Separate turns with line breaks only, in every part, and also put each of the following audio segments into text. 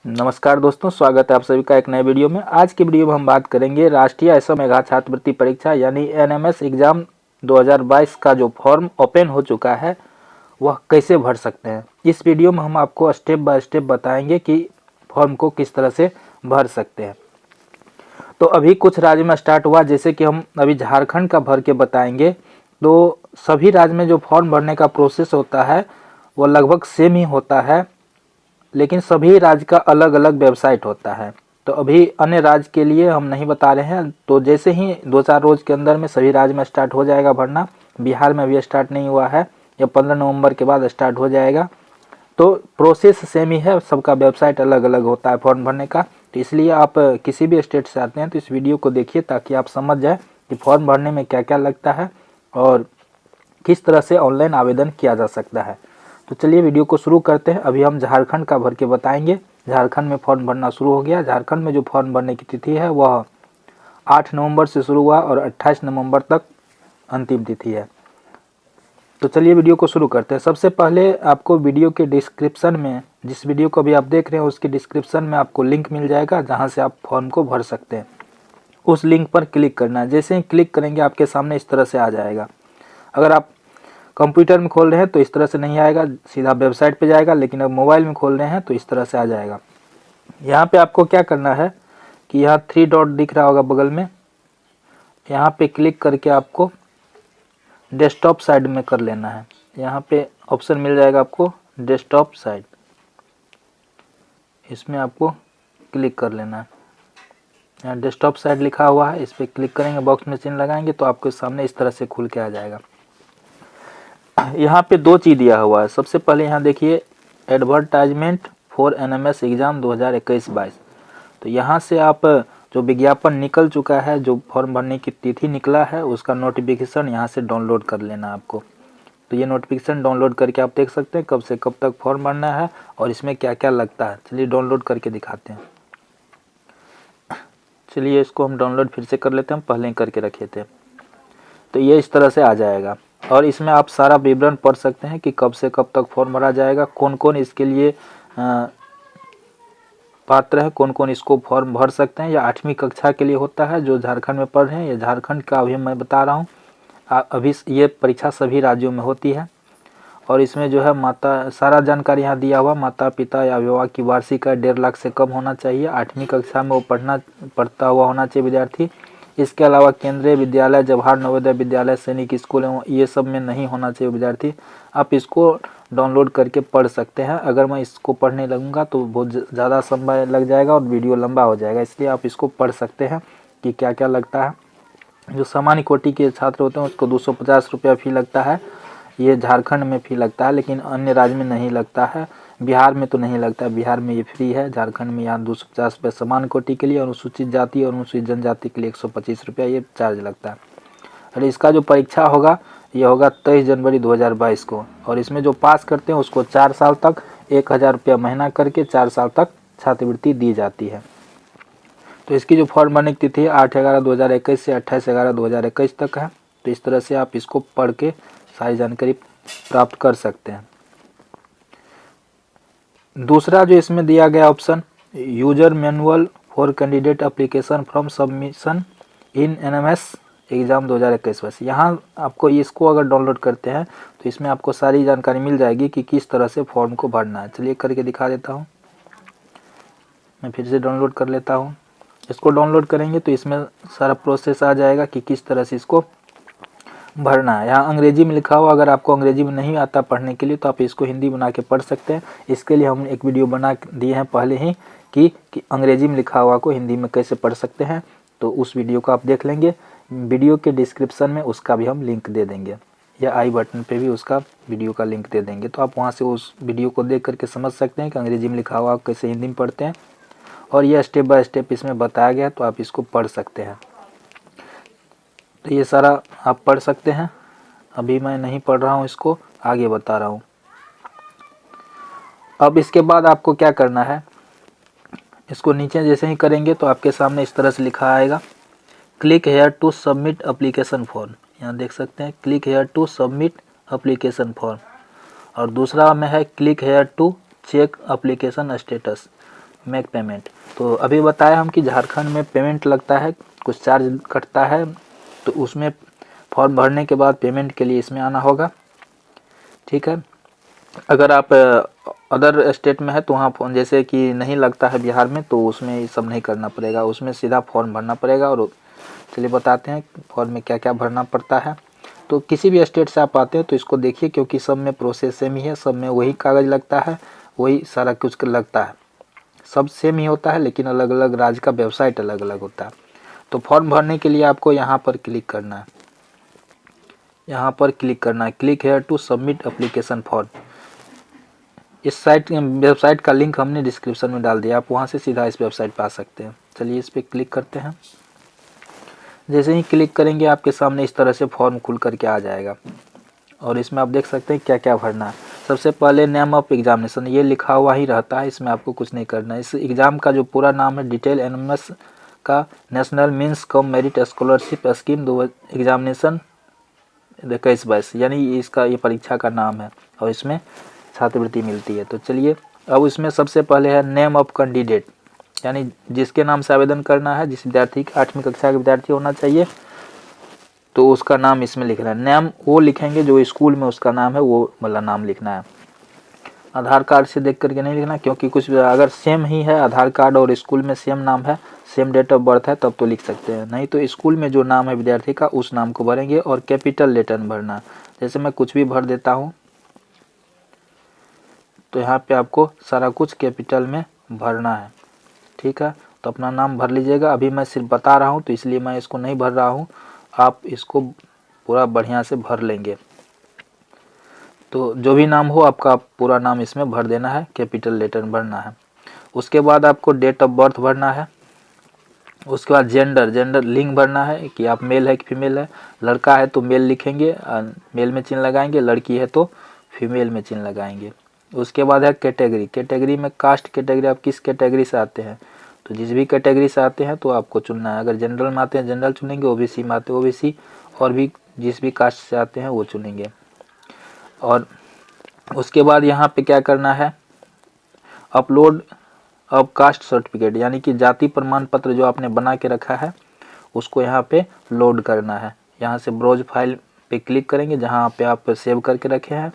नमस्कार दोस्तों, स्वागत है आप सभी का एक नए वीडियो में। आज की वीडियो में हम बात करेंगे राष्ट्रीय असम मेघा छात्रवृत्ति परीक्षा यानी एनएमएस एग्ज़ाम 2022 का जो फॉर्म ओपन हो चुका है वह कैसे भर सकते हैं। इस वीडियो में हम आपको स्टेप बाय स्टेप बताएंगे कि फॉर्म को किस तरह से भर सकते हैं। तो अभी कुछ राज्य में स्टार्ट हुआ, जैसे कि हम अभी झारखंड का भर के बताएंगे। तो सभी राज्य में जो फॉर्म भरने का प्रोसेस होता है वो लगभग सेम ही होता है, लेकिन सभी राज्य का अलग अलग वेबसाइट होता है। तो अभी अन्य राज्य के लिए हम नहीं बता रहे हैं। तो जैसे ही 2-4 रोज के अंदर में सभी राज्य में स्टार्ट हो जाएगा भरना। बिहार में अभी स्टार्ट नहीं हुआ है, या 15 नवंबर के बाद स्टार्ट हो जाएगा। तो प्रोसेस सेम ही है, सबका वेबसाइट अलग अलग होता है फॉर्म भरने का। तो इसलिए आप किसी भी स्टेट से आते हैं तो इस वीडियो को देखिए, ताकि आप समझ जाए कि फॉर्म भरने में क्या क्या लगता है और किस तरह से ऑनलाइन आवेदन किया जा सकता है। तो चलिए वीडियो को शुरू करते हैं। अभी हम झारखंड का भर के बताएंगे। झारखंड में फॉर्म भरना शुरू हो गया। झारखंड में जो फॉर्म भरने की तिथि है वह 8 नवंबर से शुरू हुआ और 28 नवंबर तक अंतिम तिथि है। तो चलिए वीडियो को शुरू करते हैं। सबसे पहले आपको वीडियो के डिस्क्रिप्शन में, जिस वीडियो को अभी आप देख रहे हैं उसके डिस्क्रिप्शन में आपको लिंक मिल जाएगा, जहाँ से आप फॉर्म को भर सकते हैं। उस लिंक पर क्लिक करना है। जैसे ही क्लिक करेंगे आपके सामने इस तरह से आ जाएगा। अगर आप कंप्यूटर में खोल रहे हैं तो इस तरह से नहीं आएगा, सीधा वेबसाइट पे जाएगा। लेकिन अब मोबाइल में खोल रहे हैं तो इस तरह से आ जाएगा। यहाँ पे आपको क्या करना है कि यहाँ 3 डॉट दिख रहा होगा बगल में, यहाँ पे क्लिक करके आपको डेस्कटॉप साइड में कर लेना है। यहाँ पे ऑप्शन मिल जाएगा आपको डेस्कटॉप साइड, इसमें आपको क्लिक कर लेना है। यहाँ डेस्कटॉप साइड लिखा हुआ है, इस पर क्लिक करेंगे, बॉक्स में चिन्ह लगाएंगे तो आपके सामने इस तरह से खुल के आ जाएगा। यहाँ पे 2 चीज़ दिया हुआ है। सबसे पहले यहाँ देखिए एडवर्टाइजमेंट फॉर एनएमएस एग्ज़ाम 2021-22। तो यहाँ से आप जो विज्ञापन निकल चुका है, जो फॉर्म भरने की तिथि निकला है, उसका नोटिफिकेशन यहाँ से डाउनलोड कर लेना है आपको। तो ये नोटिफिकेशन डाउनलोड करके आप देख सकते हैं कब से कब तक फॉर्म भरना है और इसमें क्या क्या लगता है। चलिए डाउनलोड करके दिखाते हैं। चलिए इसको हम डाउनलोड फिर से कर लेते हैं, हम पहले ही करके रखे थे। तो ये इस तरह से आ जाएगा और इसमें आप सारा विवरण पढ़ सकते हैं कि कब से कब तक फॉर्म भरा जाएगा, कौन कौन इसके लिए पात्र है, कौन कौन इसको फॉर्म भर सकते हैं। या 8वीं कक्षा के लिए होता है जो झारखंड में पढ़ रहे हैं। ये झारखंड का अभी मैं बता रहा हूँ। अभी ये परीक्षा सभी राज्यों में होती है और इसमें जो है सारा जानकारी यहाँ दिया हुआ। माता पिता या विवाह की वार्षिक आय 1.5 लाख से कम होना चाहिए। 8वीं कक्षा में वो पढ़ता हुआ होना चाहिए विद्यार्थी। इसके अलावा केंद्रीय विद्यालय, जवाहर नवोदय विद्यालय, सैनिक स्कूल ये सब में नहीं होना चाहिए विद्यार्थी। आप इसको डाउनलोड करके पढ़ सकते हैं। अगर मैं इसको पढ़ने लगूंगा तो बहुत ज़्यादा समय लग जाएगा और वीडियो लंबा हो जाएगा, इसलिए आप इसको पढ़ सकते हैं कि क्या क्या लगता है। जो सामान्य कोटि के छात्र होते हैं उसको 250 रुपया फ़ी लगता है। ये झारखंड में फ़ी लगता है, लेकिन अन्य राज्य में नहीं लगता है। बिहार में तो नहीं लगता है, बिहार में ये फ्री है। झारखंड में यहाँ 250 रुपये सामान्य कोटि के लिए, अनुसूचित जाति और अनुसूचित जनजाति के लिए 125 रुपया ये चार्ज लगता है। और इसका जो परीक्षा होगा ये होगा 23 जनवरी 2022 को। और इसमें जो पास करते हैं उसको 4 साल तक 1000 रुपया महीना करके 4 साल तक छात्रवृत्ति दी जाती है। तो इसकी जो फॉर्म भरने की तिथि है 8/11/2021 से 28/11/2021 तक है। तो इस तरह से आप इसको पढ़ के सारी जानकारी प्राप्त कर सकते हैं। दूसरा जो इसमें दिया गया option, user manual for candidate application from submission in NMS exam 2021-22। यहाँ आपको इसको अगर डाउनलोड करते हैं तो इसमें आपको सारी जानकारी मिल जाएगी कि किस तरह से फॉर्म को भरना है। चलिए करके दिखा देता हूँ। मैं फिर से डाउनलोड कर लेता हूँ। इसको डाउनलोड करेंगे तो इसमें सारा प्रोसेस आ जाएगा कि किस तरह से इसको भरना है। यहाँ अंग्रेजी में लिखा हुआ, अगर आपको अंग्रेजी में नहीं आता पढ़ने के लिए तो आप इसको हिंदी बना के पढ़ सकते हैं। इसके लिए हम एक वीडियो बना दिए हैं पहले ही कि अंग्रेजी में लिखा हुआ को हिंदी में कैसे पढ़ सकते हैं। तो उस वीडियो को आप देख लेंगे। वीडियो के डिस्क्रिप्शन में उसका भी हम लिंक दे देंगे, या आई बटन पे भी उसका वीडियो का लिंक दे देंगे। तो आप वहाँ से उस वीडियो को देख करके समझ सकते हैं कि अंग्रेजी में लिखा हुआ कैसे हिंदी में पढ़ते हैं। और यह स्टेप बाय स्टेप इसमें बताया गया है, तो आप इसको पढ़ सकते हैं। तो ये सारा आप पढ़ सकते हैं। अभी मैं नहीं पढ़ रहा हूँ, इसको आगे बता रहा हूँ। अब इसके बाद आपको क्या करना है, इसको नीचे जैसे ही करेंगे तो आपके सामने इस तरह से लिखा आएगा, click here to submit application form. यहाँ देख सकते हैं click here to submit application form. और दूसरा में है click here to check application status. Make payment. तो अभी बताया हम कि झारखंड में पेमेंट लगता है, कुछ चार्ज कटता है, तो उसमें फॉर्म भरने के बाद पेमेंट के लिए इसमें आना होगा। ठीक है, अगर आप अदर स्टेट में है तो वहाँ जैसे कि नहीं लगता है बिहार में, तो उसमें ये सब नहीं करना पड़ेगा, उसमें सीधा फॉर्म भरना पड़ेगा। और चलिए बताते हैं फॉर्म में क्या क्या भरना पड़ता है। तो किसी भी स्टेट से आप आते हैं तो इसको देखिए, क्योंकि सब में प्रोसेस सेम ही है, सब में वही कागज़ लगता है, वही सारा कुछ लगता है, सब सेम ही होता है, लेकिन अलग अलग राज्य का वेबसाइट अलग अलग होता है। तो फॉर्म भरने के लिए आपको यहाँ पर क्लिक करना है, यहाँ पर क्लिक करना है, click here to submit application form. इस वेबसाइट का लिंक हमने डिस्क्रिप्शन में डाल दिया, आप वहाँ से सीधा इस वेबसाइट पर आ सकते हैं। चलिए इस पर क्लिक करते हैं। जैसे ही क्लिक करेंगे आपके सामने इस तरह से फॉर्म खुल करके आ जाएगा, और इसमें आप देख सकते हैं क्या क्या भरना है। सबसे पहले नेम ऑफ एग्जामिनेशन, ये लिखा हुआ ही रहता है, इसमें आपको कुछ नहीं करना है। इस एग्ज़ाम का जो पूरा नाम है डिटेल एनएमएस का national means cum merit scholarship scheme दो एग्जामिनेशन 21-22, यानी इसका ये परीक्षा का नाम है, और इसमें छात्रवृत्ति मिलती है। तो चलिए अब इसमें सबसे पहले है नेम ऑफ कैंडिडेट, यानी जिसके नाम से आवेदन करना है, जिस विद्यार्थी 8वीं कक्षा का विद्यार्थी होना चाहिए, तो उसका नाम इसमें लिखना है। नाम वो लिखेंगे जो स्कूल में उसका नाम है, वो वाला नाम लिखना है। आधार कार्ड से देख करके नहीं लिखना, क्योंकि कुछ अगर सेम ही है, आधार कार्ड और स्कूल में सेम नाम है, सेम डेट ऑफ बर्थ है, तब तो लिख सकते हैं, नहीं तो स्कूल में जो नाम है विद्यार्थी का उस नाम को भरेंगे। और कैपिटल लेटर में भरना, जैसे मैं कुछ भी भर देता हूँ, तो यहाँ पे आपको सारा कुछ कैपिटल में भरना है। ठीक है, तो अपना नाम भर लीजिएगा। अभी मैं सिर्फ बता रहा हूँ तो इसलिए मैं इसको नहीं भर रहा हूँ, आप इसको पूरा बढ़िया से भर लेंगे। तो जो भी नाम हो आपका पूरा नाम इसमें भर देना है, कैपिटल लेटर भरना है। उसके बाद आपको डेट ऑफ बर्थ भरना है। उसके बाद जेंडर लिंग भरना है कि आप मेल है कि फीमेल है। लड़का है तो मेल लिखेंगे, मेल में चिन्ह लगाएंगे, लड़की है तो फीमेल में चिन्ह लगाएंगे। उसके बाद है कैटेगरी में कास्ट कैटेगरी, आप किस कैटेगरी से आते हैं, तो जिस भी कैटेगरी से आते हैं तो आपको चुनना है। अगर जनरल में आते हैं जनरल चुनेंगे, ओबीसी में आते हैं ओबीसी, और भी जिस भी कास्ट से आते हैं वो चुनेंगे। और उसके बाद यहाँ पे क्या करना है, अपलोड अब कास्ट सर्टिफिकेट, यानी कि जाति प्रमाण पत्र जो आपने बना के रखा है उसको यहाँ पे लोड करना है। यहाँ से ब्राउज फाइल पे क्लिक करेंगे, जहाँ पे आप सेव करके रखे हैं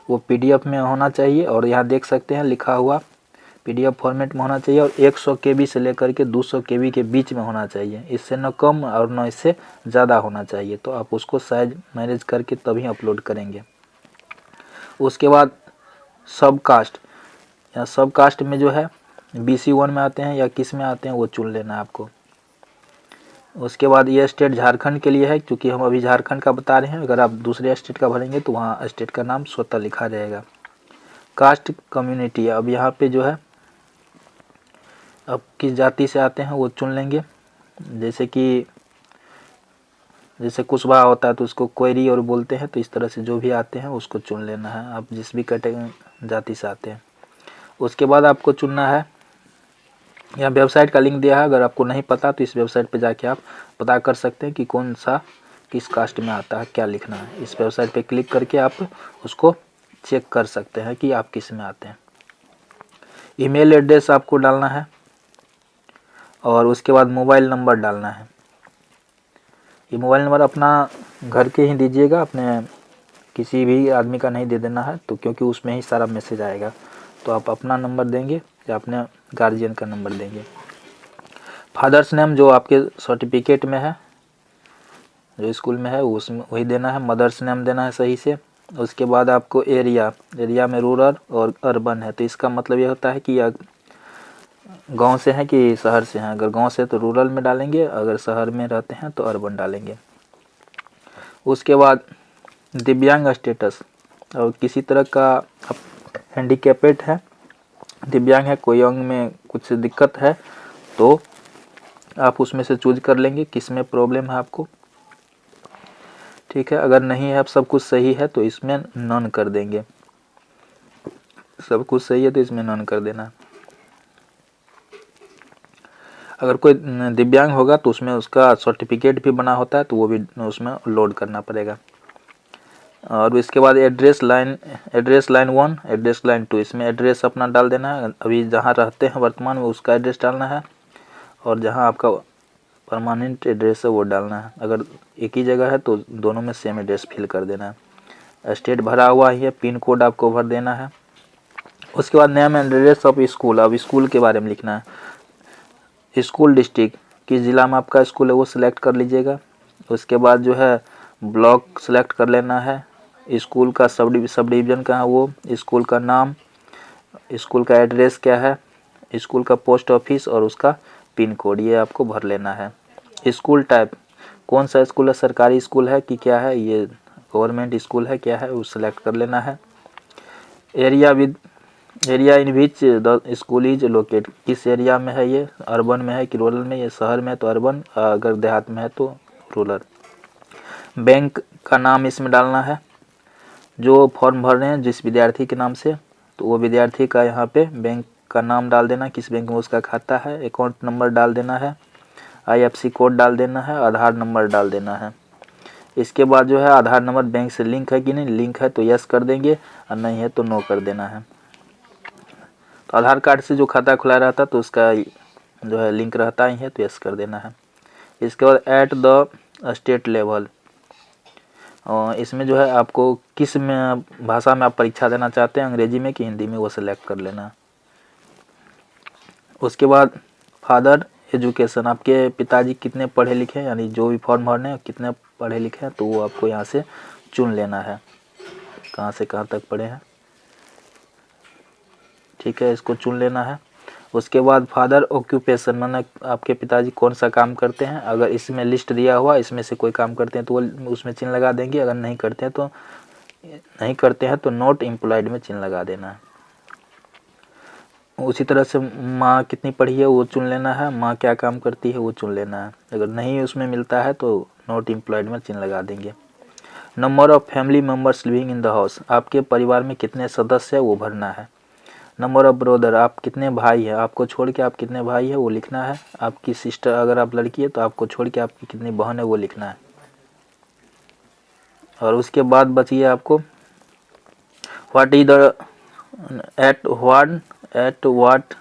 वो पीडीएफ में होना चाहिए, और यहाँ देख सकते हैं लिखा हुआ पीडीएफ फॉर्मेट में होना चाहिए, और 100 KB से लेकर के 200 KB के बीच में होना चाहिए, इससे न कम और न इससे ज़्यादा होना चाहिए। तो आप उसको साइज मैनेज करके तभी अपलोड करेंगे। उसके बाद सब कास्ट, या सब कास्ट में जो है BC1 में आते हैं या किस में आते हैं वो चुन लेना है आपको। उसके बाद ये स्टेट झारखंड के लिए है, क्योंकि हम अभी झारखंड का बता रहे हैं, अगर आप दूसरे स्टेट का भरेंगे तो वहाँ स्टेट का नाम स्वतः लिखा रहेगा। कास्ट कम्युनिटी, अब यहाँ पे जो है अब किस जाति से आते हैं वो चुन लेंगे। जैसे कुशवाहा होता है तो उसको कोयरी और बोलते हैं, तो इस तरह से जो भी आते हैं उसको चुन लेना है, आप जिस भी कैटेगरी जाति से आते हैं। उसके बाद आपको चुनना है, यहाँ वेबसाइट का लिंक दिया है, अगर आपको नहीं पता तो इस वेबसाइट पे जाके आप पता कर सकते हैं कि कौन सा किस कास्ट में आता है, क्या लिखना है। इस वेबसाइट पे क्लिक करके आप उसको चेक कर सकते हैं कि आप किस में आते हैं। ईमेल एड्रेस आपको डालना है, और उसके बाद मोबाइल नंबर डालना है। ये मोबाइल नंबर अपना घर के ही दीजिएगा, अपने किसी भी आदमी का नहीं दे देना है, तो क्योंकि उसमें ही सारा मैसेज आएगा। तो आप अपना नंबर देंगे या अपने गार्जियन का नंबर देंगे। फादर्स नेम जो आपके सर्टिफिकेट में है, जो स्कूल में है उसमें वही देना है। मदर्स नेम देना है सही से। उसके बाद आपको एरिया में रूरल और अर्बन है, तो इसका मतलब ये होता है कि गांव से हैं कि शहर से हैं। अगर गांव से तो रूरल में डालेंगे, अगर शहर में रहते हैं तो अर्बन डालेंगे। उसके बाद दिव्यांग स्टेटस, और किसी तरह का हैंडीकैपेड है, दिव्यांग है, कोई अंग में कुछ दिक्कत है तो आप उसमें से चूज कर लेंगे किस में प्रॉब्लम है आपको। ठीक है, अगर नहीं है, अब सब कुछ सही है तो इसमें नन कर देंगे। सब कुछ सही है तो इसमें नन कर देना। अगर कोई दिव्यांग होगा तो उसमें उसका सर्टिफिकेट भी बना होता है, तो वो भी उसमें लोड करना पड़ेगा। और इसके बाद एड्रेस लाइन 1, एड्रेस लाइन 2, इसमें एड्रेस अपना डाल देना है, अभी जहाँ रहते हैं वर्तमान में उसका एड्रेस डालना है, और जहाँ आपका परमानेंट एड्रेस है वो डालना है। अगर एक ही जगह है तो दोनों में सेम एड्रेस फिल कर देना है। स्टेट भरा हुआ ही है, पिन कोड आपको भर देना है। उसके बाद name and address of school, अब स्कूल के बारे में लिखना है। स्कूल डिस्ट्रिक्ट, किस ज़िला में आपका स्कूल है वो सिलेक्ट कर लीजिएगा। उसके बाद जो है ब्लॉक सेलेक्ट कर लेना है। स्कूल का सब डिवीज़न कहाँ है वो, स्कूल का नाम, स्कूल का एड्रेस क्या है, स्कूल का पोस्ट ऑफिस और उसका पिन कोड, ये आपको भर लेना है। स्कूल टाइप, कौन सा स्कूल है, सरकारी स्कूल है कि क्या है, ये गवर्नमेंट स्कूल है क्या है, वो सिलेक्ट कर लेना है। Area in which the school is locate, किस एरिया में है ये, अर्बन में है कि रूरल में, ये शहर में है तो अर्बन, अगर देहात में है तो रूरल। बैंक का नाम इसमें डालना है, जो फॉर्म भर रहे हैं जिस विद्यार्थी के नाम से, तो वो विद्यार्थी का यहाँ पे बैंक का नाम डाल देना, किस बैंक में उसका खाता है, अकाउंट नंबर डाल देना है, IFSC कोड डाल देना है, आधार नंबर डाल देना है। इसके बाद जो है आधार नंबर बैंक से लिंक है कि नहीं, लिंक है तो यस कर देंगे और नहीं है तो नो कर देना है। तो आधार कार्ड से जो खाता खुला रहता तो उसका जो है लिंक रहता ही है तो यस कर देना है। इसके बाद एट द स्टेट लेवल, इसमें जो है आपको किस में भाषा में आप परीक्षा देना चाहते हैं, अंग्रेजी में कि हिंदी में, वो सिलेक्ट कर लेना है। उसके बाद फादर एजुकेशन, आपके पिताजी कितने पढ़े लिखे हैं, यानी जो भी फॉर्म भरने हैं कितने पढ़े लिखे हैं तो वो आपको यहाँ से चुन लेना है, कहाँ से कहाँ तक पढ़े हैं, ठीक है, इसको चुन लेना है। उसके बाद फादर ऑक्यूपेशन, माना आपके पिताजी कौन सा काम करते हैं, अगर इसमें लिस्ट दिया हुआ इसमें से कोई काम करते हैं तो वो उसमें चिन्ह लगा देंगे, अगर नहीं करते हैं तो नॉट एम्प्लॉयड में चिन्ह लगा देना है। उसी तरह से माँ कितनी पढ़ी है वो चुन लेना है, माँ क्या काम करती है वो चुन लेना है, अगर नहीं उसमें मिलता है तो नॉट एम्प्लॉयड में चिन्ह लगा देंगे। Number of family members living in the house, आपके परिवार में कितने सदस्य है वो भरना है। नंबर ऑफ ब्रदर, आप कितने भाई हैं, आपको छोड़ के आप कितने भाई हैं वो लिखना है। आपकी सिस्टर, अगर आप लड़की है तो आपको छोड़ के आपकी कितनी बहन है वो लिखना है। और उसके बाद बचिए आपको what is the at what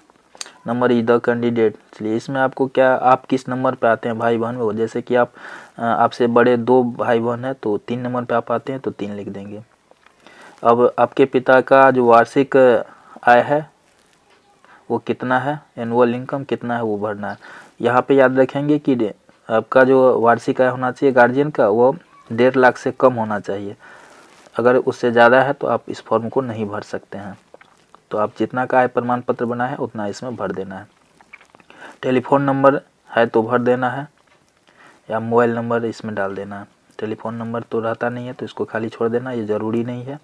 number is the candidate, इसलिए इसमें आपको क्या, आप किस नंबर पे आते हैं भाई बहन में, जैसे कि आपसे बड़े 2 भाई बहन है तो 3 नंबर पे आप आते हैं तो 3 लिख देंगे। अब आपके पिता का जो वार्षिक आय है वो कितना है, एनुअल इनकम कितना है वो भरना है। यहाँ पे याद रखेंगे कि आपका जो वार्षिक आय होना चाहिए गार्जियन का वो 1.5 लाख से कम होना चाहिए, अगर उससे ज़्यादा है तो आप इस फॉर्म को नहीं भर सकते हैं। तो आप जितना का आय प्रमाण पत्र बना है उतना इसमें भर देना है। टेलीफोन नंबर है तो भर देना है, या मोबाइल नंबर इसमें डाल देना है। टेलीफोन नंबर तो रहता नहीं है तो इसको खाली छोड़ देना, ये ज़रूरी नहीं है।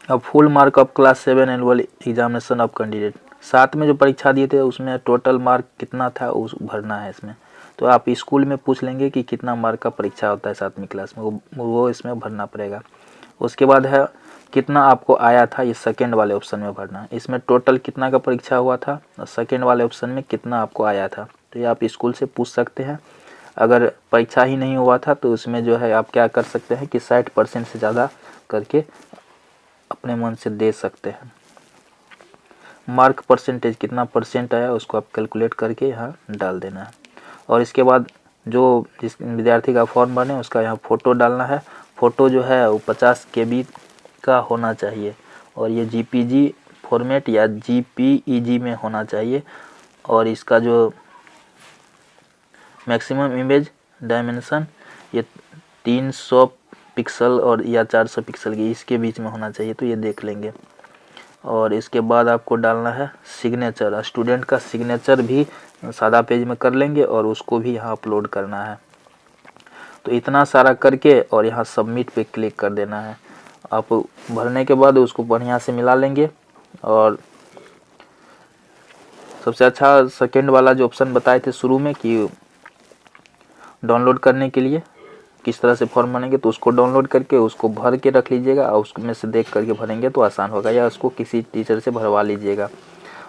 अब full mark of class 7 annual examination of candidate, 7 में जो परीक्षा दिए थे उसमें टोटल मार्क कितना था उस भरना है इसमें। तो आप स्कूल में पूछ लेंगे कि कितना मार्क का परीक्षा होता है 7वीं क्लास में, वो इसमें भरना पड़ेगा। उसके बाद है कितना आपको आया था, ये सेकेंड वाले ऑप्शन में भरना है। इसमें टोटल कितना का परीक्षा हुआ था और सेकेंड वाले ऑप्शन में कितना आपको आया था, तो ये आप स्कूल से पूछ सकते हैं। अगर परीक्षा ही नहीं हुआ था तो उसमें जो है आप क्या कर सकते हैं कि 60% से ज़्यादा करके अपने मन से दे सकते हैं। मार्क परसेंटेज, कितना परसेंट आया उसको आप कैलकुलेट करके यहाँ डाल देना है। और इसके बाद जो जिस विद्यार्थी का फॉर्म भरने उसका यहाँ फ़ोटो डालना है। फ़ोटो जो है वो 50 KB का होना चाहिए और ये JPG फॉर्मेट या JPEG में होना चाहिए। और इसका जो मैक्सिमम इमेज डायमेंशन ये 300 पिक्सल और या 400 पिक्सल की इसके बीच में होना चाहिए, तो ये देख लेंगे। और इसके बाद आपको डालना है सिग्नेचर, स्टूडेंट का सिग्नेचर भी सादा पेज में कर लेंगे और उसको भी यहाँ अपलोड करना है। तो इतना सारा करके और यहाँ सबमिट पे क्लिक कर देना है। आप भरने के बाद उसको बढ़िया से मिला लेंगे। और सबसे अच्छा सेकेंड वाला जो ऑप्शन बताए थे शुरू में कि डाउनलोड करने के लिए किस तरह से फॉर्म बनेंगे, तो उसको डाउनलोड करके उसको भर के रख लीजिएगा और उसमें से देख करके भरेंगे तो आसान होगा, या उसको किसी टीचर से भरवा लीजिएगा।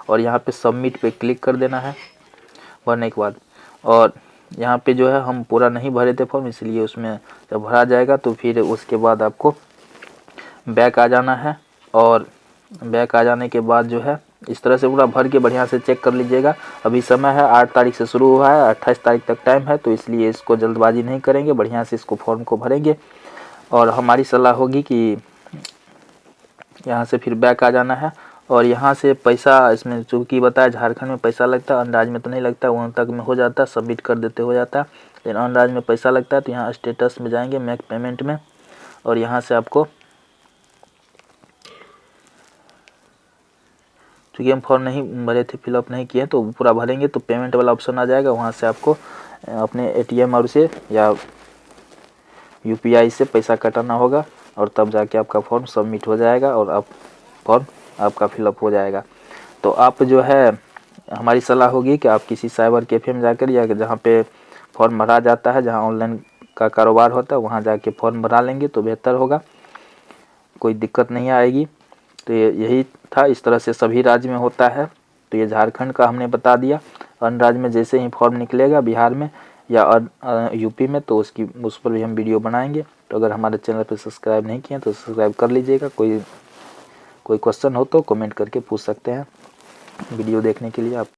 और यहाँ पे सबमिट पे क्लिक कर देना है भरने के बाद। और यहाँ पे जो है हम पूरा नहीं भरे थे फॉर्म, इसलिए उसमें जब भरा जाएगा तो फिर उसके बाद आपको बैक आ जाना है। और बैक आ जाने के बाद जो है इस तरह से पूरा भर के बढ़िया से चेक कर लीजिएगा। अभी समय है 8 तारीख से शुरू हुआ है, 28 तारीख तक टाइम है, तो इसलिए इसको जल्दबाजी नहीं करेंगे, बढ़िया से इसको फॉर्म को भरेंगे। और हमारी सलाह होगी कि यहाँ से फिर बैक आ जाना है। और यहाँ से पैसा, इसमें चूँकि बताया झारखंड में पैसा लगता है, अन्य राज्य में तो नहीं लगता, वहाँ तक में हो जाता है, सबमिट कर देते हो जाता है, लेकिन अन्य राज्य में पैसा लगता है। तो यहाँ स्टेटस में जाएंगे, मेक पेमेंट में, और यहाँ से आपको, चूँकि हम फॉर्म नहीं भरे थे, फिलअप नहीं किए, तो पूरा भरेंगे तो पेमेंट वाला ऑप्शन आ जाएगा। वहाँ से आपको अपने ATM और से या UPI से पैसा कटाना होगा, और तब जाके आपका फॉर्म सबमिट हो जाएगा और आप फॉर्म आपका फिलअप हो जाएगा। तो आप जो है, हमारी सलाह होगी कि आप किसी साइबर कैफ़े में जाकर, या जहाँ पे फॉर्म भरा जाता है, जहाँ ऑनलाइन का कारोबार होता है, वहाँ जाके फॉर्म भरा लेंगे तो बेहतर होगा, कोई दिक्कत नहीं आएगी। तो यही था, इस तरह से सभी राज्य में होता है। तो ये झारखंड का हमने बता दिया। अन्य राज्य में जैसे ही फॉर्म निकलेगा, बिहार में या UP में, तो उस पर भी हम वीडियो बनाएंगे। तो अगर हमारे चैनल पर सब्सक्राइब नहीं किए तो सब्सक्राइब कर लीजिएगा। कोई क्वेश्चन हो तो कमेंट करके पूछ सकते हैं। वीडियो देखने के लिए आप